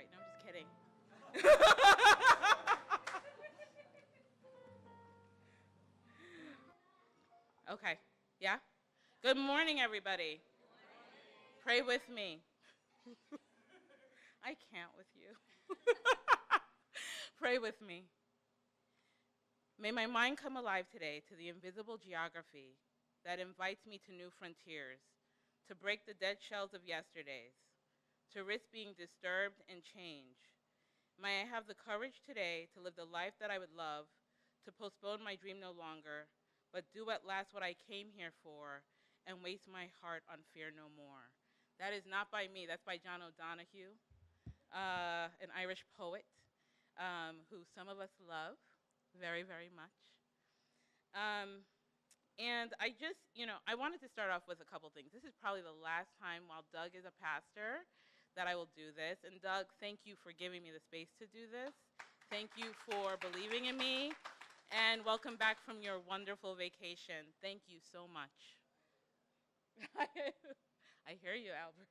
right. No, I'm just kidding. Okay. Yeah? Good morning, everybody. Pray with me. I can't with you. Pray with me. May my mind come alive today to the invisible geography that invites me to new frontiers, to break the dead shells of yesterdays, to risk being disturbed and change. May I have the courage today to live the life that I would love, to postpone my dream no longer, but do at last what I came here for, and waste my heart on fear no more. That is not by me, that's by John O'Donohue, an Irish poet who some of us love very, very much. And I just, I wanted to start off with a couple things. This is probably the last time while Doug is a pastor that I will do this. And Doug, thank you for giving me the space to do this. Thank you for believing in me. And welcome back from your wonderful vacation. Thank you so much. I hear you, Albert.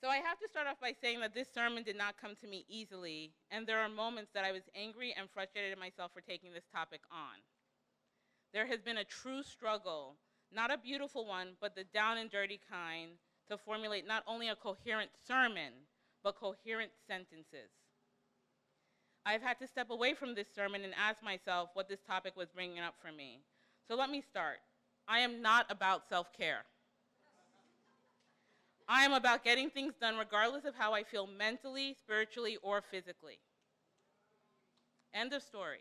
So I have to start off by saying that this sermon did not come to me easily, and there are moments that I was angry and frustrated at myself for taking this topic on. There has been a true struggle, not a beautiful one, but the down and dirty kind, to formulate not only a coherent sermon, but coherent sentences. I've had to step away from this sermon and ask myself what this topic was bringing up for me. So let me start. I am not about self-care. I am about getting things done regardless of how I feel mentally, spiritually, or physically. End of story.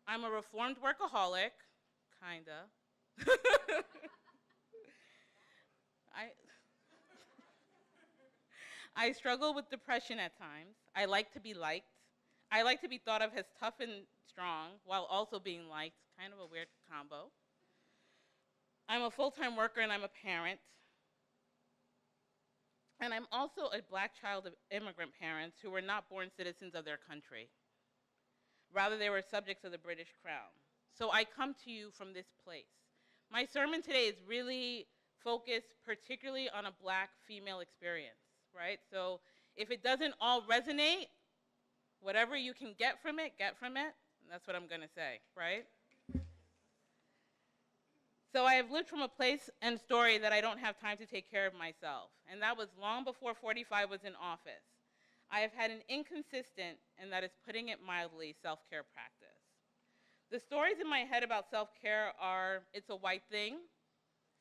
I'm a reformed workaholic, kinda. I struggle with depression at times. I like to be liked. I like to be thought of as tough and strong while also being liked, kind of a weird combo. I'm a full-time worker and I'm a parent. And I'm also a black child of immigrant parents who were not born citizens of their country. Rather, they were subjects of the British Crown. So I come to you from this place. My sermon today is really focused particularly on a black female experience, right? So if it doesn't all resonate, whatever you can get from it, and that's what I'm gonna say, right? So I have lived from a place and story that I don't have time to take care of myself, and that was long before 45 was in office. I have had an inconsistent, and that is putting it mildly, self-care practice. The stories in my head about self-care are, it's a white thing,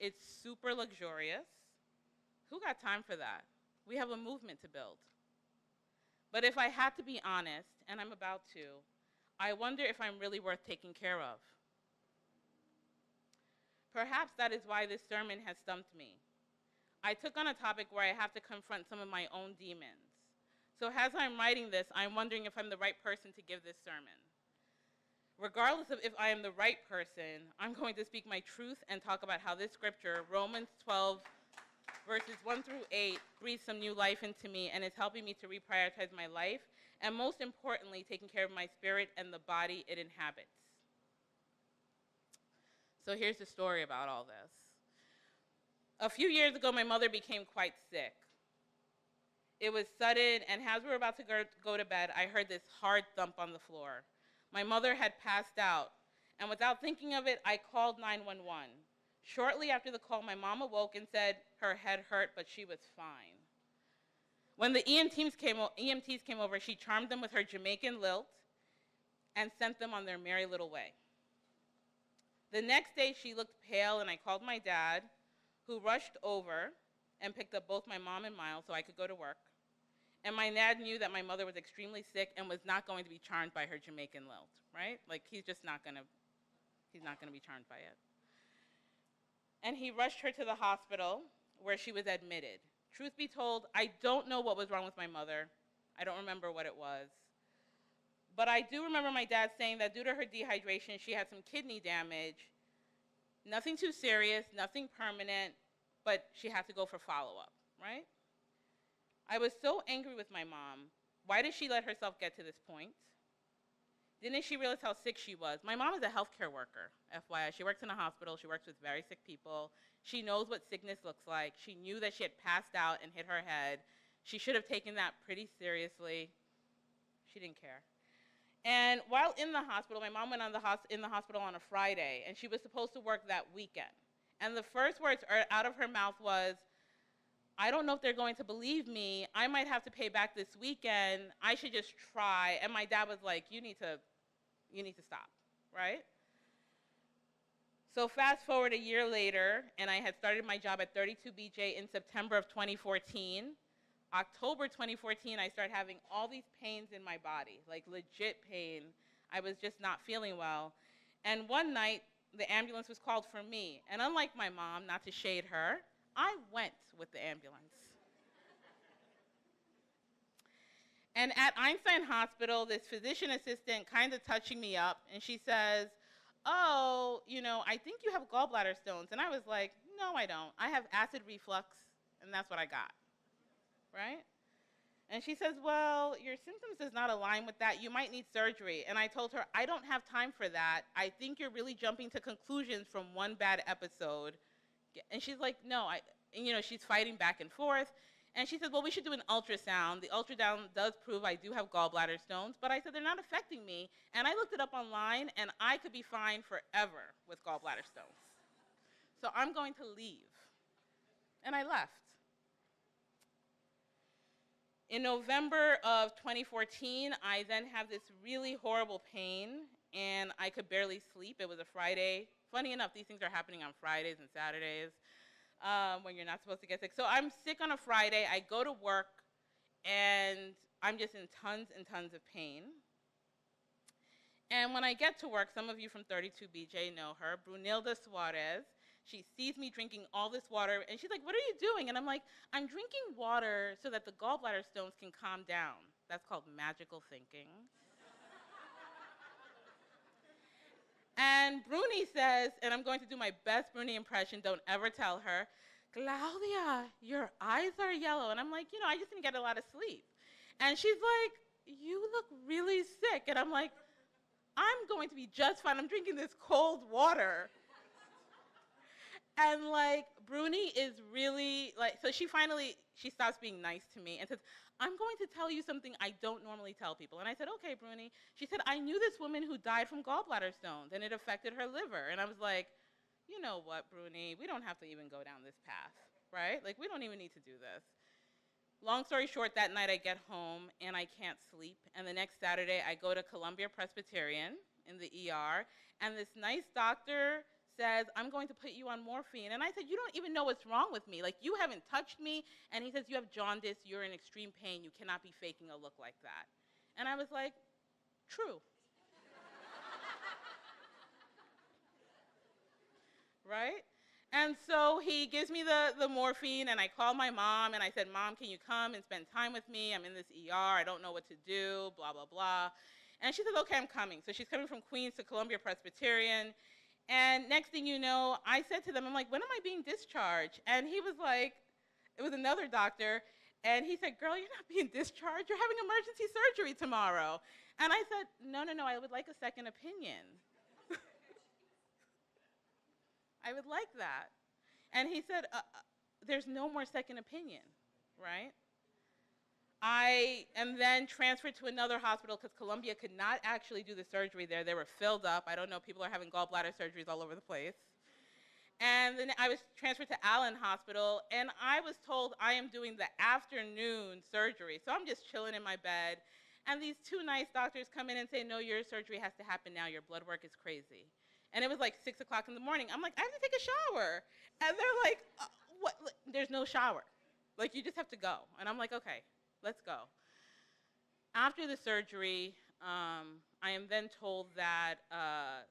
it's super luxurious. Who got time for that? We have a movement to build. But if I had to be honest, and I'm about to, I wonder if I'm really worth taking care of. Perhaps that is why this sermon has stumped me. I took on a topic where I have to confront some of my own demons. So as I'm writing this, I'm wondering if I'm the right person to give this sermon. Regardless of if I am the right person, I'm going to speak my truth and talk about how this scripture, Romans 12, verses 1 through 8, breathes some new life into me and is helping me to reprioritize my life, and most importantly, taking care of my spirit and the body it inhabits. So here's the story about all this. A few years ago, my mother became quite sick. It was sudden, and as we were about to go to bed, I heard this hard thump on the floor. My mother had passed out, and without thinking of it, I called 911. Shortly after the call, my mom awoke and said her head hurt, but she was fine. When the EMTs came over, she charmed them with her Jamaican lilt and sent them on their merry little way. The next day, she looked pale, and I called my dad, who rushed over and picked up both my mom and Miles so I could go to work. And my dad knew that my mother was extremely sick and was not going to be charmed by her Jamaican lilt, right? Like, he's not gonna be charmed by it. And he rushed her to the hospital where she was admitted. Truth be told, I don't know what was wrong with my mother. I don't remember what it was. But I do remember my dad saying that due to her dehydration, she had some kidney damage. Nothing too serious, nothing permanent, but she had to go for follow-up, right? I was so angry with my mom. Why did she let herself get to this point? Didn't she realize how sick she was? My mom is a healthcare worker, FYI. She works in a hospital. She works with very sick people. She knows what sickness looks like. She knew that she had passed out and hit her head. She should have taken that pretty seriously. She didn't care. And while in the hospital, my mom went in the hospital on a Friday, and she was supposed to work that weekend. And the first words out of her mouth was, I don't know if they're going to believe me. I might have to pay back this weekend. I should just try. And my dad was like, you need to stop, right? So fast forward a year later, and I had started my job at 32BJ in September of 2014. October 2014, I started having all these pains in my body, like legit pain. I was just not feeling well. And one night, the ambulance was called for me. And unlike my mom, not to shade her, I went with the ambulance. And at Einstein Hospital, this physician assistant kind of touching me up, and she says, oh, I think you have gallbladder stones. And I was like, no, I don't. I have acid reflux, and that's what I got. Right? And she says, well, your symptoms does not align with that. You might need surgery. And I told her, I don't have time for that. I think you're really jumping to conclusions from one bad episode. And she's like, no, she's fighting back and forth. And she said, well, we should do an ultrasound. The ultrasound does prove I do have gallbladder stones. But I said, they're not affecting me. And I looked it up online, and I could be fine forever with gallbladder stones. So I'm going to leave. And I left. In November of 2014, I then have this really horrible pain, and I could barely sleep. It was a Friday. Funny enough, these things are happening on Fridays and Saturdays when you're not supposed to get sick. So I'm sick on a Friday. I go to work, and I'm just in tons and tons of pain. And when I get to work, some of you from 32BJ know her, Brunilda Suarez. She sees me drinking all this water, and she's like, what are you doing? And I'm like, I'm drinking water so that the gallbladder stones can calm down. That's called magical thinking. And Bruni says, and I'm going to do my best Bruni impression, don't ever tell her, Claudia, your eyes are yellow. And I'm like, I just didn't get a lot of sleep. And she's like, you look really sick. And I'm like, I'm going to be just fine. I'm drinking this cold water. And Bruni is really so she stops being nice to me and says, I'm going to tell you something I don't normally tell people. And I said, okay, Bruni. She said, I knew this woman who died from gallbladder stones, and it affected her liver. And I was like, you know what, Bruni, we don't have to even go down this path, right? We don't even need to do this. Long story short, that night I get home, and I can't sleep. And the next Saturday, I go to Columbia Presbyterian in the ER, and this nice doctor says, I'm going to put you on morphine. And I said, you don't even know what's wrong with me. You haven't touched me. And he says, you have jaundice. You're in extreme pain. You cannot be faking a look like that. And I was like, true. Right? And so he gives me the morphine, and I call my mom, and I said, Mom, can you come and spend time with me? I'm in this ER. I don't know what to do, blah, blah, blah. And she says, okay, I'm coming. So she's coming from Queens to Columbia Presbyterian. And next thing you know, I said to them, I'm like, when am I being discharged? And he was like, it was another doctor, and he said, girl, you're not being discharged. You're having emergency surgery tomorrow. And I said, no, I would like a second opinion. I would like that. And he said, there's no more second opinion, right? I am then transferred to another hospital because Columbia could not actually do the surgery there. They were filled up. I don't know, people are having gallbladder surgeries all over the place. And then I was transferred to Allen Hospital, and I was told I am doing the afternoon surgery. So I'm just chilling in my bed, and these two nice doctors come in and say, no, your surgery has to happen now. Your blood work is crazy. And it was 6 o'clock in the morning. I'm like, I have to take a shower. And they're like, what? There's no shower. You just have to go. And I'm like, okay, let's go. After the surgery, I am then told that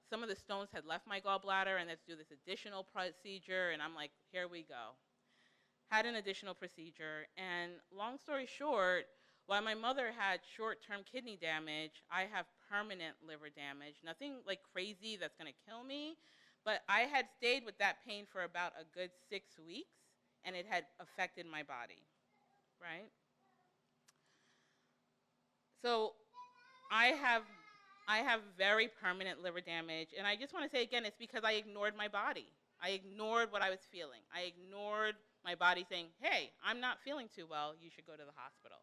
some of the stones had left my gallbladder, and let's do this additional procedure. And I'm like, here we go. Had an additional procedure. And long story short, while my mother had short-term kidney damage, I have permanent liver damage. Nothing crazy that's going to kill me, but I had stayed with that pain for about a good 6 weeks, and it had affected my body, right? So I have very permanent liver damage, and I just want to say again, it's because I ignored my body. I ignored what I was feeling. I ignored My body saying, hey, I'm not feeling too well, you should go to the hospital.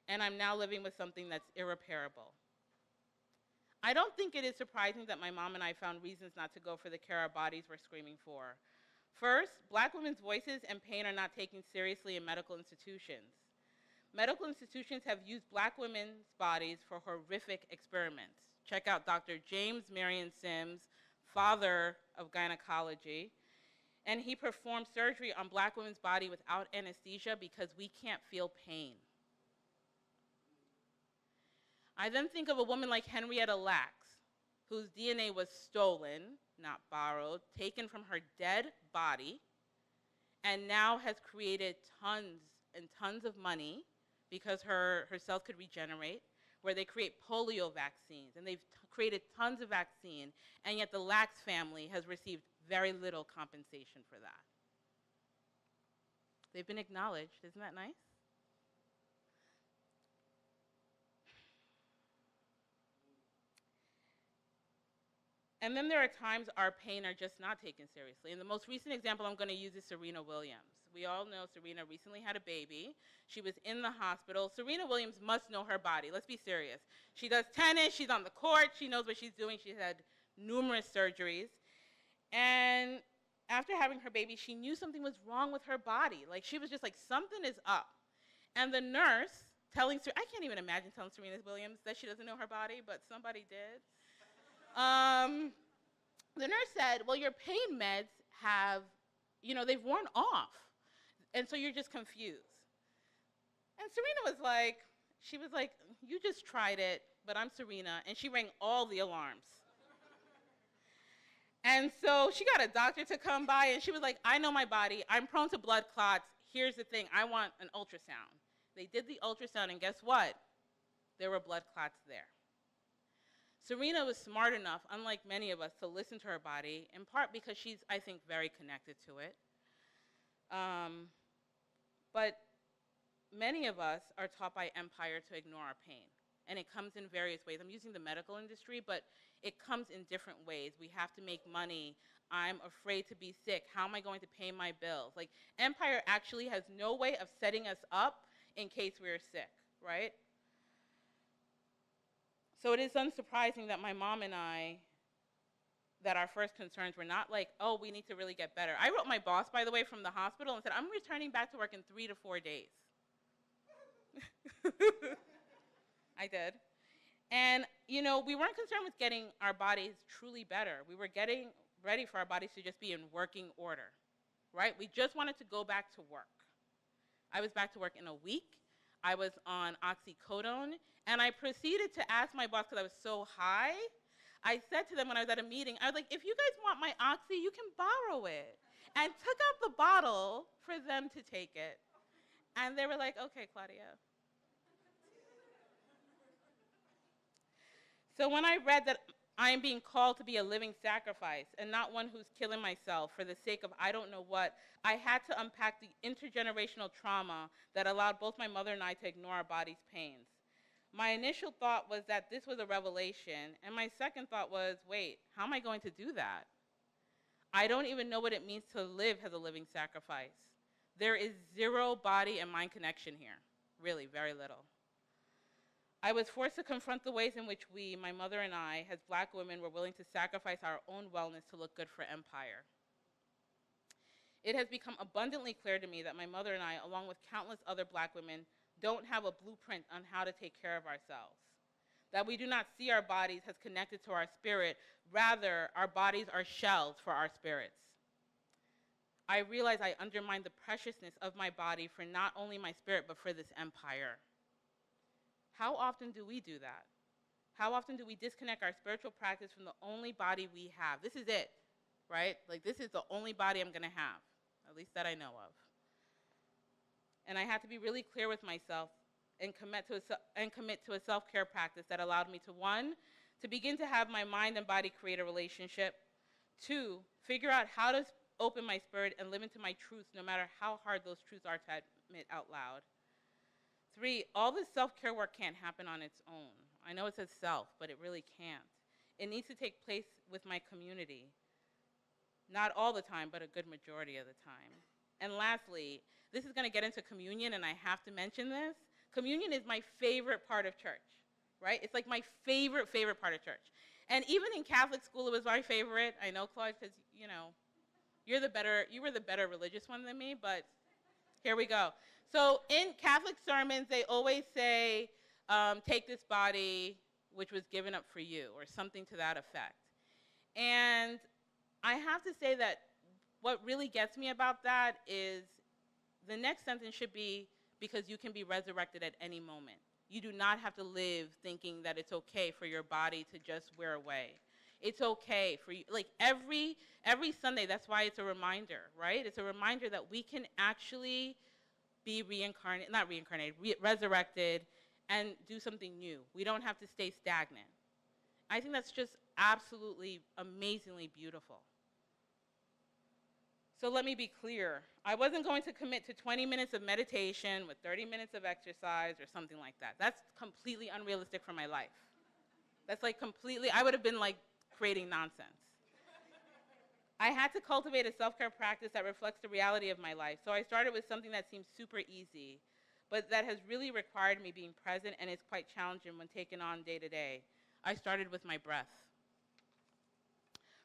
And I'm now living with something that's irreparable. I don't think it is surprising that my mom and I found reasons not to go for the care our bodies were screaming for. First, black women's voices and pain are not taken seriously in medical institutions. Medical institutions have used black women's bodies for horrific experiments. Check out Dr. James Marion Sims, father of gynecology, and he performed surgery on black women's body without anesthesia because we can't feel pain. I then think of a woman like Henrietta Lacks, whose DNA was stolen, not borrowed, taken from her dead body, and now has created tons and tons of money because her cells could regenerate, where they create polio vaccines, and they've created tons of vaccine, and yet the Lacks family has received very little compensation for that. They've been acknowledged. Isn't that nice? And then there are times our pain are just not taken seriously. And the most recent example I'm going to use is Serena Williams. We all know Serena recently had a baby. She was in the hospital. Serena Williams must know her body. Let's be serious. She does tennis. She's on the court. She knows what she's doing. She's had numerous surgeries. And after having her baby, she knew something was wrong with her body. Like, she was just like, something is up. And the nurse telling I can't even imagine telling Serena Williams that she doesn't know her body, but somebody did. The nurse said, well, your pain meds have, they've worn off. And so you're just confused. And Serena was like, you just tried it, but I'm Serena. And she rang all the alarms. And so she got a doctor to come by, and she was like, I know my body. I'm prone to blood clots. Here's the thing. I want an ultrasound. They did the ultrasound, and guess what? There were blood clots there. Serena was smart enough, unlike many of us, to listen to her body, in part because she's, I think, very connected to it. But many of us are taught by empire to ignore our pain. And it comes in various ways. I'm using the medical industry, but it comes in different ways. We have to make money. I'm afraid to be sick. How am I going to pay my bills? Like, empire actually has no way of setting us up in case we're sick, right? So it is unsurprising that my mom and I, that our first concerns were not like, oh, we need to really get better. I wrote my boss, by the way, from the hospital and said, I'm returning back to work in 3 to 4 days. I did. And, we weren't concerned with getting our bodies truly better. We were getting ready for our bodies to just be in working order, right? We just wanted to go back to work. I was back to work in a week. I was on oxycodone, and I proceeded to ask my boss, because I was so high, I said to them when I was at a meeting, I was like, if you guys want my oxy, you can borrow it. And took out the bottle for them to take it. And they were like, okay, Claudia. So when I read that I am being called to be a living sacrifice and not one who's killing myself for the sake of I don't know what, I had to unpack the intergenerational trauma that allowed both my mother and I to ignore our body's pains. My initial thought was that this was a revelation, and my second thought was, wait, how am I going to do that? I don't even know what it means to live as a living sacrifice. There is zero body and mind connection here, really, very little. I was forced to confront the ways in which we, my mother and I, as black women, were willing to sacrifice our own wellness to look good for empire. It has become abundantly clear to me that my mother and I, along with countless other black women, don't have a blueprint on how to take care of ourselves. That we do not see our bodies as connected to our spirit. Rather, our bodies are shells for our spirits. I realize I undermine the preciousness of my body for not only my spirit, but for this empire. How often do we do that? How often do we disconnect our spiritual practice from the only body we have? This is it, right? Like, this is the only body I'm going to have, at least that I know of. And I had to be really clear with myself and commit to a self-care practice that allowed me to, 1, to begin to have my mind and body create a relationship. 2, figure out how to open my spirit and live into my truths, no matter how hard those truths are to admit out loud. 3, all this self-care work can't happen on its own. I know it says self, but it really can't. It needs to take place with my community. Not all the time, but a good majority of the time. And lastly, this is going to get into communion, and I have to mention this. Communion is my favorite part of church, right? It's like my favorite part of church. And even in Catholic school, it was my favorite. I know, Claude, because, you were the better religious one than me, but here we go. So in Catholic sermons, they always say, take this body, which was given up for you, or something to that effect. And I have to say that what really gets me about that is the next sentence should be, because you can be resurrected at any moment. You do not have to live thinking that it's okay for your body to just wear away. It's okay for you. Like every Sunday, that's why it's a reminder, right? It's a reminder that we can actually be resurrected and do something new. We don't have to stay stagnant. I think that's just absolutely amazingly beautiful. So let me be clear. I wasn't going to commit to 20 minutes of meditation with 30 minutes of exercise or something like that. That's completely unrealistic for my life. That's like completely, I would have been like creating nonsense. I had to cultivate a self-care practice that reflects the reality of my life. So I started with something that seems super easy, but that has really required me being present, and it's quite challenging when taken on day to day. I started with my breath.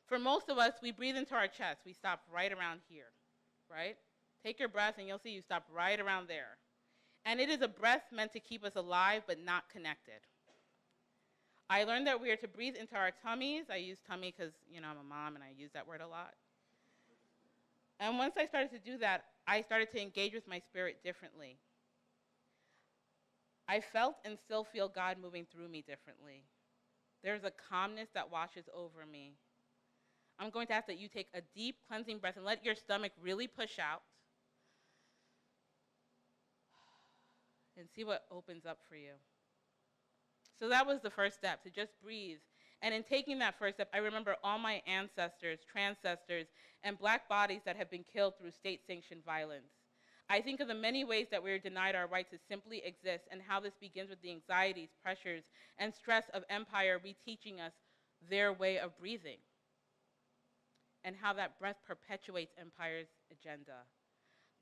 For most of us, we breathe into our chest. We stop right around here, right? Take your breath, and you'll see you stop right around there. And it is a breath meant to keep us alive but not connected. I learned that we are to breathe into our tummies. I use tummy because, I'm a mom and I use that word a lot. And once I started to do that, I started to engage with my spirit differently. I felt and still feel God moving through me differently. There's a calmness that washes over me. I'm going to ask that you take a deep cleansing breath and let your stomach really push out and see what opens up for you. So that was the first step, to just breathe. And in taking that first step, I remember all my ancestors, transcestors, and black bodies that have been killed through state-sanctioned violence. I think of the many ways that we are denied our right to simply exist, and how this begins with the anxieties, pressures, and stress of empire reteaching us their way of breathing, and how that breath perpetuates empire's agenda.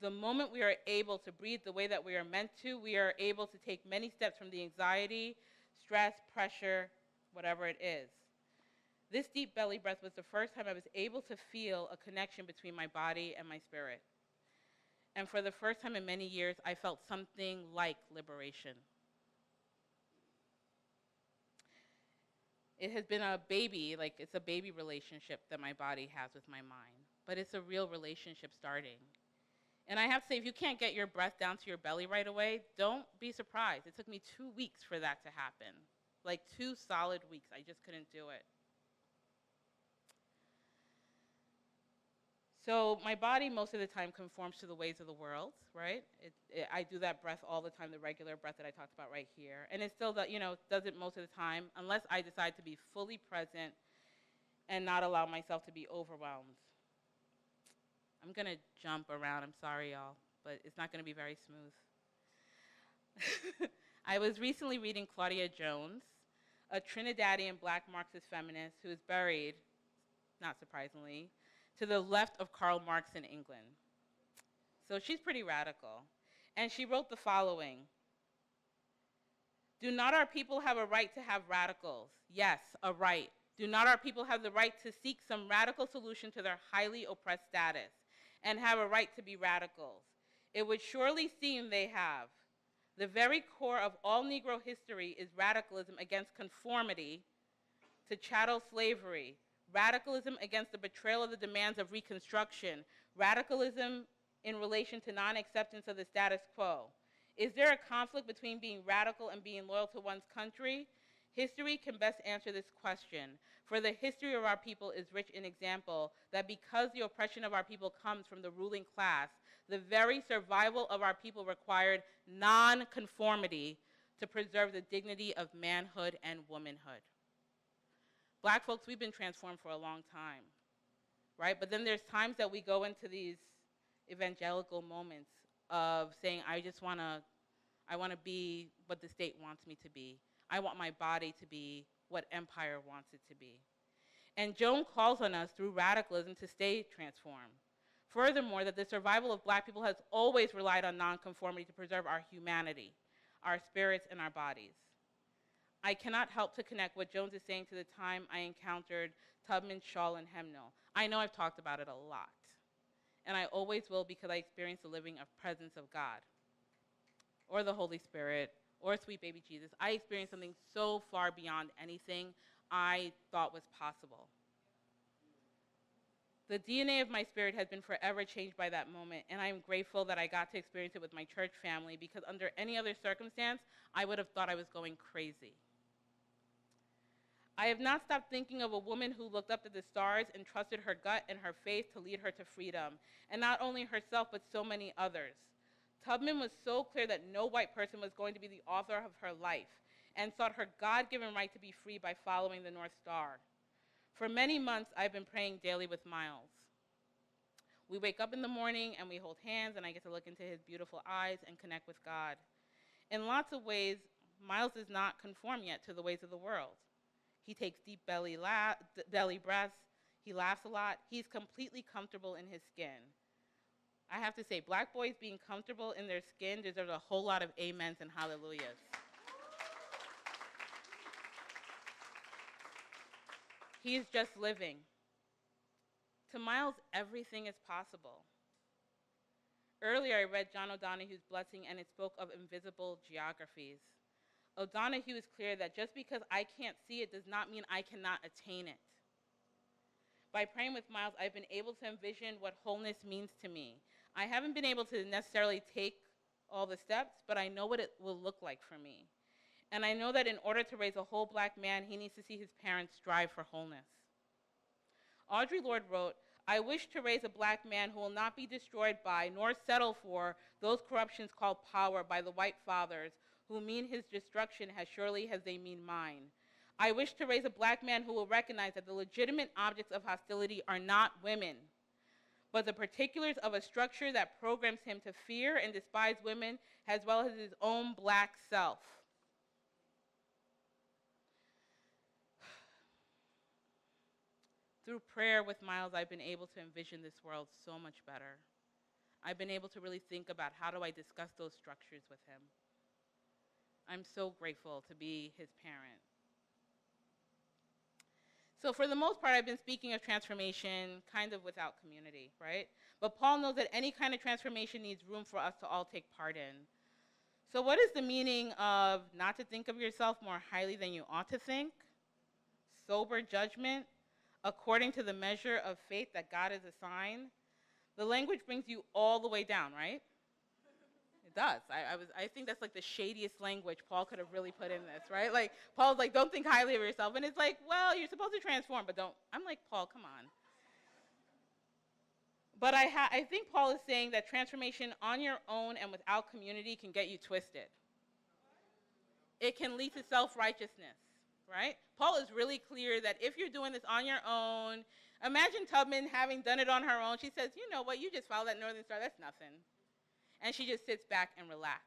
The moment we are able to breathe the way that we are meant to, we are able to take many steps from the anxiety, stress, pressure, whatever it is. This deep belly breath was the first time I was able to feel a connection between my body and my spirit. And for the first time in many years, I felt something like liberation. It has been it's a baby relationship that my body has with my mind, but it's a real relationship starting. And I have to say, if you can't get your breath down to your belly right away, don't be surprised. It took me 2 weeks for that to happen. Like 2 solid weeks. I just couldn't do it. So my body most of the time conforms to the ways of the world, right? I do that breath all the time, the regular breath that I talked about right here. And it still does it most of the time, unless I decide to be fully present and not allow myself to be overwhelmed. I'm going to jump around. I'm sorry, y'all, but it's not going to be very smooth. I was recently reading Claudia Jones, a Trinidadian black Marxist feminist who is buried, not surprisingly, to the left of Karl Marx in England. So she's pretty radical. And she wrote the following: "Do not our people have a right to have radicals? Yes, a right. Do not our people have the right to seek some radical solution to their highly oppressed status, and have a right to be radicals? It would surely seem they have. The very core of all Negro history is radicalism against conformity to chattel slavery, radicalism against the betrayal of the demands of Reconstruction, radicalism in relation to non-acceptance of the status quo. Is there a conflict between being radical and being loyal to one's country? History can best answer this question, for the history of our people is rich in example that because the oppression of our people comes from the ruling class, the very survival of our people required non-conformity to preserve the dignity of manhood and womanhood." Black folks, we've been transformed for a long time, right? But then there's times that we go into these evangelical moments of saying, I want to be what the state wants me to be. I want my body to be what empire wants it to be. And Joan calls on us through radicalism to stay transformed. Furthermore, that the survival of black people has always relied on nonconformity to preserve our humanity, our spirits, and our bodies. I cannot help to connect what Jones is saying to the time I encountered Tubman's shawl and hymnal. I know I've talked about it a lot, and I always will because I experienced the living of presence of God, or the Holy Spirit, or sweet baby Jesus. I experienced something so far beyond anything I thought was possible. The DNA of my spirit has been forever changed by that moment, and I'm grateful that I got to experience it with my church family, because under any other circumstance, I would have thought I was going crazy. I have not stopped thinking of a woman who looked up to the stars and trusted her gut and her faith to lead her to freedom, and not only herself, but so many others. Tubman was so clear that no white person was going to be the author of her life, and sought her God-given right to be free by following the North Star. For many months, I've been praying daily with Miles. We wake up in the morning and we hold hands, and I get to look into his beautiful eyes and connect with God. In lots of ways, Miles does not conform yet to the ways of the world. He takes deep belly breaths. He laughs a lot. He's completely comfortable in his skin. I have to say, black boys being comfortable in their skin deserves a whole lot of amens and hallelujahs. He is just living. To Miles, everything is possible. Earlier, I read John O'Donohue's Blessing, and it spoke of invisible geographies. O'Donohue is clear that just because I can't see it does not mean I cannot attain it. By praying with Miles, I've been able to envision what wholeness means to me. I haven't been able to necessarily take all the steps, but I know what it will look like for me. And I know that in order to raise a whole black man, he needs to see his parents strive for wholeness. Audre Lorde wrote, "I wish to raise a black man who will not be destroyed by, nor settle for, those corruptions called power by the white fathers, who mean his destruction as surely as they mean mine. I wish to raise a black man who will recognize that the legitimate objects of hostility are not women, but the particulars of a structure that programs him to fear and despise women, as well as his own black self." Through prayer with Miles, I've been able to envision this world so much better. I've been able to really think about how do I discuss those structures with him. I'm so grateful to be his parent. So for the most part, I've been speaking of transformation kind of without community, right? But Paul knows that any kind of transformation needs room for us to all take part in. So what is the meaning of not to think of yourself more highly than you ought to think? Sober judgment, according to the measure of faith that God has assigned. The language brings you all the way down, right? It does. I think that's like the shadiest language Paul could have really put in this, right? Like, Paul's like, don't think highly of yourself. And it's like, well, you're supposed to transform, but don't. I'm like, Paul, come on. But I think Paul is saying that transformation on your own and without community can get you twisted. It can lead to self-righteousness, right? Paul is really clear that if you're doing this on your own, imagine Tubman having done it on her own. She says, you know what, you just follow that Northern Star, that's nothing. And she just sits back and relax.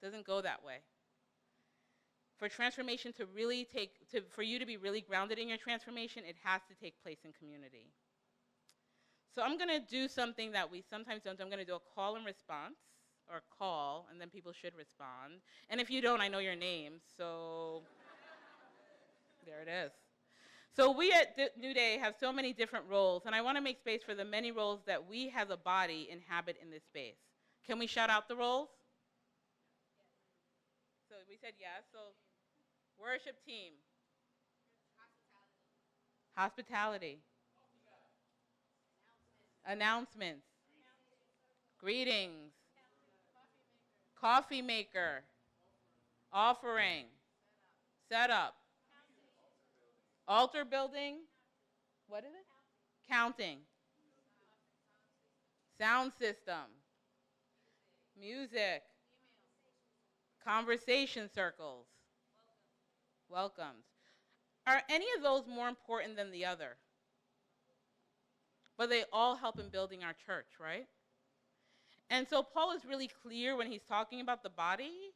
Doesn't go that way. For transformation to really for you to be really grounded in your transformation, it has to take place in community. So I'm going to do something that we sometimes don't do. I'm going to do a call and response, or call, and then people should respond. And if you don't, I know your names, so there it is. So we at New Day have so many different roles, and I want to make space for the many roles that we as a body inhabit in this space. Can we shout out the roles? So we said yes. So worship team. Hospitality. Announcements. Greetings. Coffee maker. Offering. Setup. Altar building. What is it? Counting. Sound system. Music. Conversation circles. Welcomes. Are any of those more important than the other? But they all help in building our church, right? And so Paul is really clear when he's talking about the body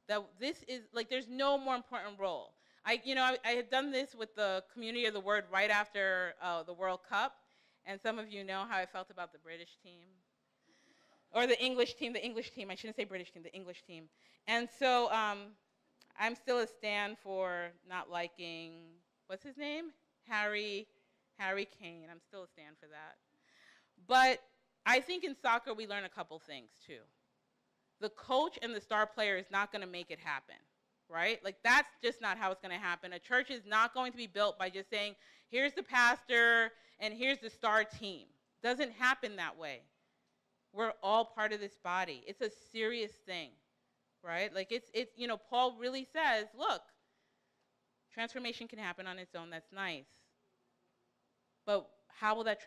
that this is, like, there's no more important role. I had done this with the Community of the Word right after the World Cup, And some of you know how I felt about the British team. Or the English team, I shouldn't say British team, the English team. And so I'm still a stan for not liking, what's his name? Harry Kane. I'm still a stan for that. But I think in soccer we learn a couple things too. The coach and the star player is not going to make it happen, right? Like that's just not how it's going to happen. A church is not going to be built by just saying, here's the pastor and here's the star team. Doesn't happen that way. We're all part of this body. It's a serious thing, right? Like it's you know, Paul really says, look, transformation can happen on its own. That's nice. But how will that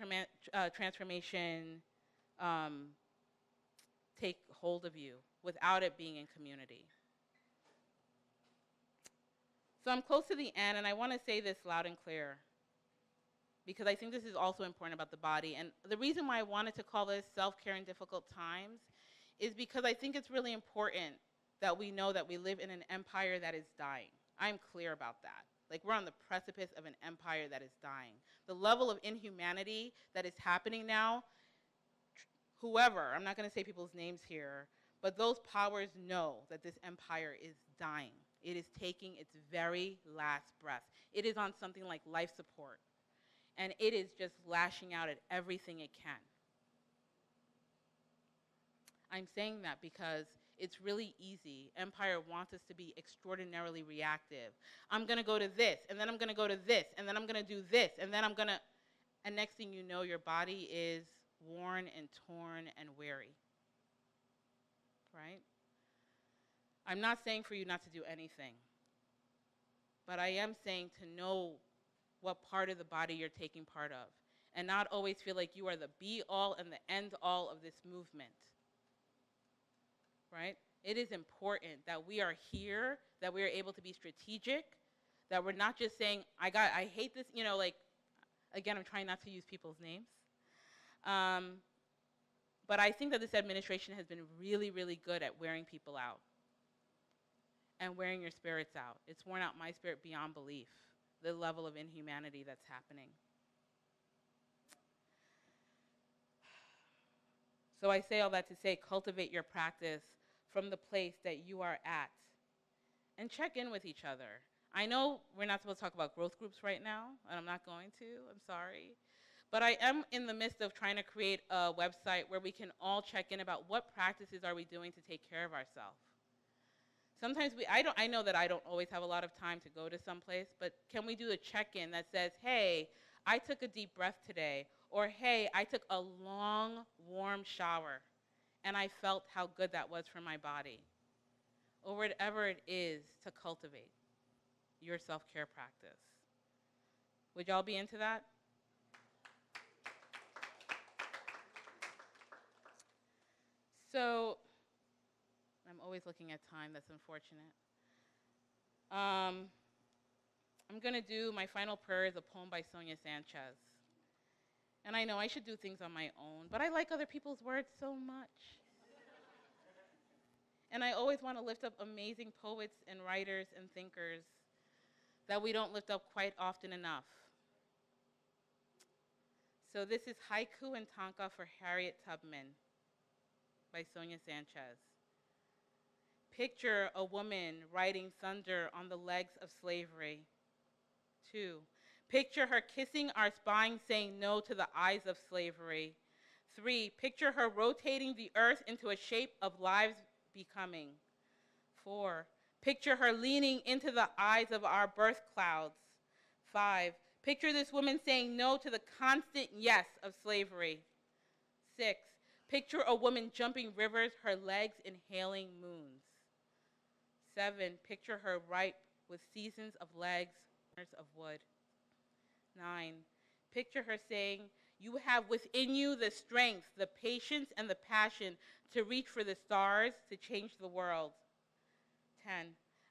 transformation take hold of you without it being in community? So I'm close to the end, and I want to say this loud and clear because I think this is also important about the body. And the reason why I wanted to call this self-care in difficult times is because I think it's really important that we know that we live in an empire that is dying. I'm clear about that. Like we're on the precipice of an empire that is dying. The level of inhumanity that is happening now, whoever, I'm not going to say people's names here, but those powers know that this empire is dying. It is taking its very last breath. It is on something like life support. And it is just lashing out at everything it can. I'm saying that because it's really easy. Empire wants us to be extraordinarily reactive. I'm going to go to this, and then I'm going to go to this, and then I'm going to do this, and then I'm going to... And next thing you know, your body is worn and torn and weary. Right? I'm not saying for you not to do anything. But I am saying to know what part of the body you're taking part of, and not always feel like you are the be-all and the end-all of this movement, right? It is important that we are here, that we are able to be strategic, that we're not just saying, I hate this, you know, like, again, I'm trying not to use people's names. But I think that this administration has been really, really good at wearing people out and wearing your spirits out. It's worn out my spirit beyond belief, the level of inhumanity that's happening. So I say all that to say, cultivate your practice from the place that you are at and check in with each other. I know we're not supposed to talk about growth groups right now, and I'm not going to, I'm sorry. But I am in the midst of trying to create a website where we can all check in about what practices are we doing to take care of ourselves. Sometimes I know that I don't always have a lot of time to go to someplace, but can we do a check-in that says, hey, I took a deep breath today, or hey, I took a long, warm shower, and I felt how good that was for my body, or whatever it is to cultivate your self-care practice. Would y'all be into that? So, I'm always looking at time. That's unfortunate. I'm going to do my final prayer is a poem by Sonia Sanchez. And I know I should do things on my own, but I like other people's words so much. And I always want to lift up amazing poets and writers and thinkers that we don't lift up quite often enough. So this is Haiku and Tanka for Harriet Tubman by Sonia Sanchez. Picture a woman riding thunder on the legs of slavery. 2. Picture her kissing our spine, saying no to the eyes of slavery. 3. Picture her rotating the earth into a shape of lives becoming. 4. Picture her leaning into the eyes of our birth clouds. 5. Picture this woman saying no to the constant yes of slavery. 6. Picture a woman jumping rivers, her legs inhaling moons. 7. Picture her ripe with seasons of legs, of wood. 9. Picture her saying, you have within you the strength, the patience, and the passion to reach for the stars, to change the world. 10.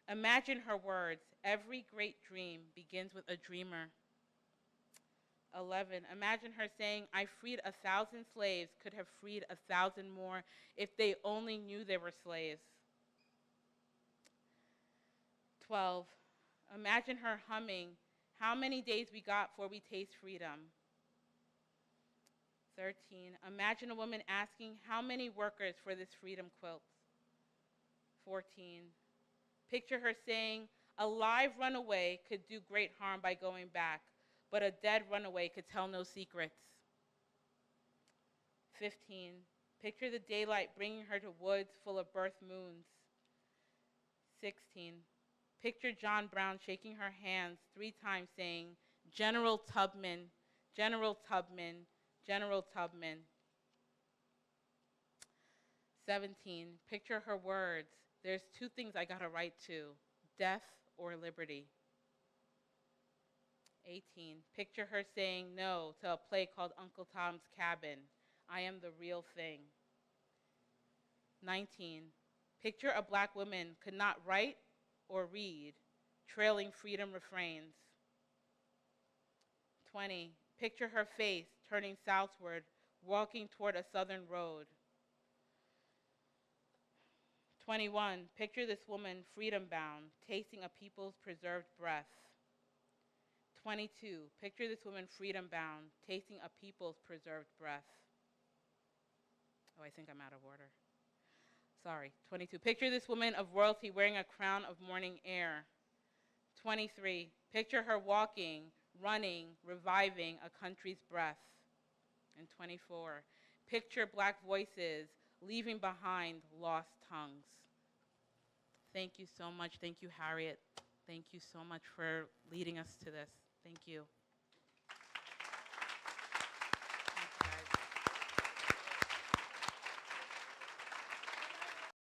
Imagine her words, every great dream begins with a dreamer. 11. Imagine her saying, I freed 1,000 slaves, could have freed 1,000 more if they only knew they were slaves. 12. Imagine her humming, how many days we got before we taste freedom. 13, imagine a woman asking how many workers for this freedom quilt. 14, picture her saying a live runaway could do great harm by going back, but a dead runaway could tell no secrets. 15, picture the daylight bringing her to woods full of birth moons. 16, picture John Brown shaking her hands 3 times saying, General Tubman, General Tubman, General Tubman. 17, picture her words. There's 2 things I gotta write to, death or liberty. 18, picture her saying no to a play called Uncle Tom's Cabin. I am the real thing. 19, picture a black woman could not write or read, trailing freedom refrains. 20, picture her face turning southward, walking toward a southern road. 21, picture this woman freedom-bound, tasting a people's preserved breath. 22, picture this woman freedom-bound, tasting a people's preserved breath. Oh, I think I'm out of order. Sorry. 22, picture this woman of royalty wearing a crown of morning air. 23, picture her walking, running, reviving a country's breath. And 24, picture black voices leaving behind lost tongues. Thank you so much. Thank you, Harriet. Thank you so much for leading us to this. Thank you.